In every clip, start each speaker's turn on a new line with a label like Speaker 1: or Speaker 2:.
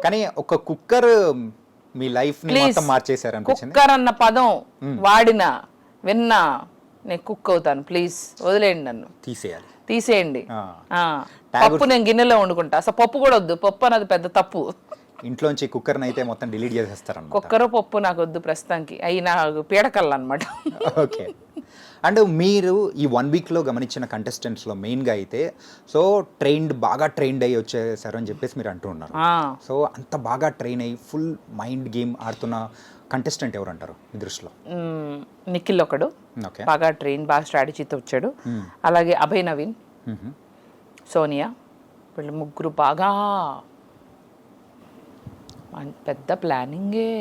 Speaker 1: కానీ ఒక కుక్కర్ మీ లైఫ్ ని మొత్తం మార్చేశారు అనిపించింది.
Speaker 2: కుక్కర్ అన్న పదం వాడినా విన్నా నేను కుక్ అవుతాను. ప్లీజ్ వదిలేయండి, నన్ను తీసేయండి. పప్పు నేను గిన్నెలో వండుకుంటా, అసలు పప్పు కూడా వద్దు. పప్పు అన్నది పెద్ద తప్పు.
Speaker 1: ఇంట్లోంచి కుక్కర్ని అయితే మొత్తం డిలీట్ చేసేస్తారు.
Speaker 2: కుక్కర్ పప్పు నాకు వద్దు ప్రస్తుతానికి, అవి నాకు పీడకల్లు అనమాట.
Speaker 1: ఓకే. అండ్ మీరు ఈ 1 వీక్లో గమనించిన కంటెస్టెంట్స్లో మెయిన్గా అయితే సో బాగా ట్రైన్డ్ అయ్యి వచ్చేసారు అని చెప్పేసి మీరు అంటూ ఉన్నారు. సో అంత బాగా ట్రైన్ అయ్యి ఫుల్ మైండ్ గేమ్ ఆడుతున్న కంటెస్టెంట్ ఎవరు అంటారు మీ దృష్టిలో?
Speaker 2: నిఖిల్ ఒకడు బాగా ట్రైన్, బాగా స్ట్రాటజీతో వచ్చాడు. అలాగే అభయ్ నవీన్, సోనియా, వీళ్ళు ముగ్గురు బాగా పెద్ద ప్లానింగే.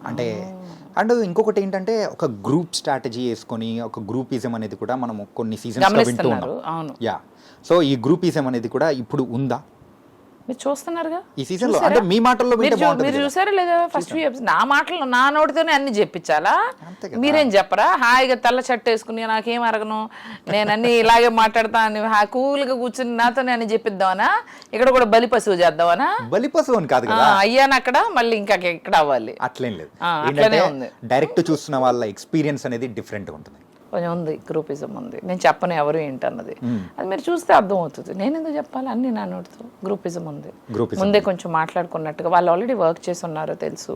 Speaker 1: అంటే అండ్ ఇంకొకటి ఏంటంటే ఒక గ్రూప్ స్ట్రాటజీ వేసుకొని ఒక గ్రూపిజం అనేది కూడా మనం కొన్ని సీజన్స్ వింటూ ఉన్నాం. యా, సో ఈ గ్రూపిజం అనేది కూడా ఇప్పుడు ఉందా?
Speaker 2: మీరు చూస్తున్నారుగా
Speaker 1: ఈ సీజన్ లో. అంటే మీ మాటల్లో
Speaker 2: మీరు చూసారా లేదా? ఫస్ట్ నా మాటలు నా నోటితోనే అన్ని చెప్పించాలా? మీరేం చెప్పరా? హాయిగా తెల్ల షర్ట్ వేసుకుని నాకేం అరగను, నేను అన్ని ఇలాగే మాట్లాడతా అని కూల్గా కూర్చుని నాతోనే అన్ని చెప్పిద్దామనా? ఇక్కడ కూడా బలి పశువు చేద్దామనా?
Speaker 1: బలి పశువు అని కాదు కదా,
Speaker 2: అయ్యాను అక్కడ మళ్ళీ ఇంకా ఎక్కడ అవ్వాలి.
Speaker 1: అట్లేం లేదు,
Speaker 2: అట్లనే ఉంది.
Speaker 1: డైరెక్ట్ చూస్తున్న వాళ్ళ ఎక్స్పీరియన్స్ అనేది డిఫరెంట్ ఉంటుంది.
Speaker 2: కొంచెం ఉంది, గ్రూపిజం ఉంది. నేను చెప్పను ఎవరు ఏంటన్నది, అది మీరు చూస్తే అర్థం అవుతుంది. నేను ఎందుకు చెప్పాలి? అన్ని నా నోటితో గ్రూపిజం ఉంది. ముందే కొంచెం మాట్లాడుకున్నట్టుగా వాళ్ళు ఆల్రెడీ వర్క్ చేసి ఉన్నారో తెలుసు,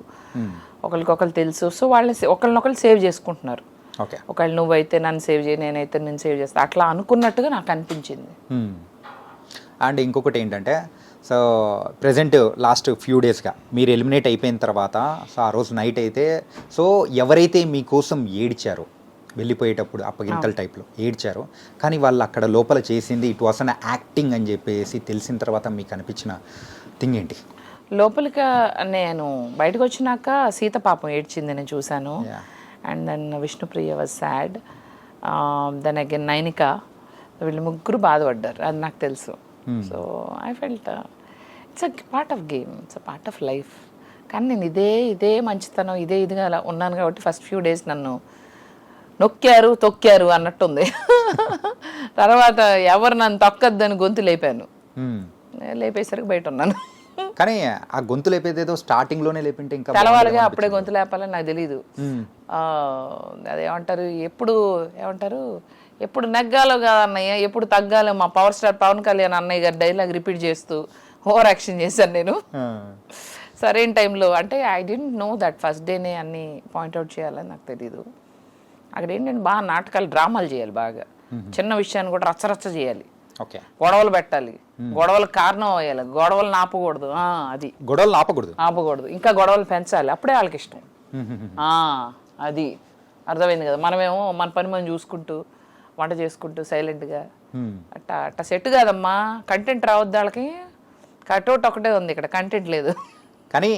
Speaker 2: ఒకరికొకరు తెలుసు. సో వాళ్ళు ఒకరినొకరు సేవ్ చేసుకుంటున్నారు. ఒకళ్ళు నువ్వైతే నన్ను సేవ్ చేయి, నేనైతే నేను సేవ్ చేస్తా, అట్లా అనుకున్నట్టుగా నాకు అనిపించింది.
Speaker 1: అండ్ ఇంకొకటి ఏంటంటే సో ప్రజెంట్ లాస్ట్ ఫ్యూ డేస్గా మీరు ఎలిమినేట్ అయిపోయిన తర్వాత సో ఆ రోజు నైట్ అయితే సో ఎవరైతే మీకోసం ఏడ్చారో వెళ్ళిపోయేటప్పుడు అప్పగింతల టైప్లో ఏడ్చారు, కానీ వాళ్ళు అక్కడ లోపల చేసింది ఇట్ వాస్ అన్ యాక్టింగ్ అని చెప్పేసి తెలిసిన తర్వాత మీకు అనిపించిన థింగ్ ఏంటి?
Speaker 2: లోపలికి నేను బయటకు వచ్చినాక సీత పాపం ఏడ్చింది, నేను చూశాను. And then Vishnupriya was sad, then again Nainika, వీళ్ళు ముగ్గురు బాధపడ్డారు, అది నాకు తెలుసు. So I felt it's a part of game, it's a part of life. కానీ నేను ఇదే మంచితనం ఇదిగా అలా ఉన్నాను కాబట్టి ఫస్ట్ ఫ్యూ డేస్ నన్ను నొక్కారు తొక్కారు అన్నట్టుంది. తర్వాత ఎవరు నన్ను తొక్కద్దని గొంతు లేపాను, లేపేసరికి బయట ఉన్నాను.
Speaker 1: కానీ ఆ గొంతు లేపేదేదో స్టార్టింగ్ లోనే లేపింటే ఇంకా
Speaker 2: తెలవాలిగా, అప్పుడే గొంతు లేపాలని నాకు తెలీదు. అదేమంటారు, ఎప్పుడు నెగ్గాలో కాదన్నయ్య, ఎప్పుడు తగ్గాలో. మా పవర్ స్టార్ పవన్ కళ్యాణ్ అన్నయ్య గారు డైలాగ్ రిపీట్ చేస్తూ ఓవర్ యాక్షన్ చేశాను నేను సరైన టైంలో. అంటే I don't know that first డేనే అన్ని పాయింట్అవుట్ చేయాలని నాకు తెలీదు. అక్కడ ఏంటంటే బాగా నాటకాలు, డ్రామాలు చేయాలి, బాగా చిన్న విషయాన్ని కూడా రచ్చరచ్చ చేయాలి, గొడవలు పెట్టాలి, గొడవలకు కారణం అయ్యాలి, గొడవలు ఆపకూడదు. అది
Speaker 1: గొడవలు ఆపకూడదు,
Speaker 2: ఇంకా గొడవలు పెంచాలి, అప్పుడే వాళ్ళకి ఇష్టం. అది అర్థమైంది కదా. మనమేమో మన పని మనం చూసుకుంటూ వంట చేసుకుంటూ సైలెంట్గా అట్ట సెట్ కాదమ్మా. కంటెంట్ రావద్దు వాళ్ళకి, కట్అవుట్ ఒకటే ఉంది ఇక్కడ, కంటెంట్ లేదు.
Speaker 1: కానీ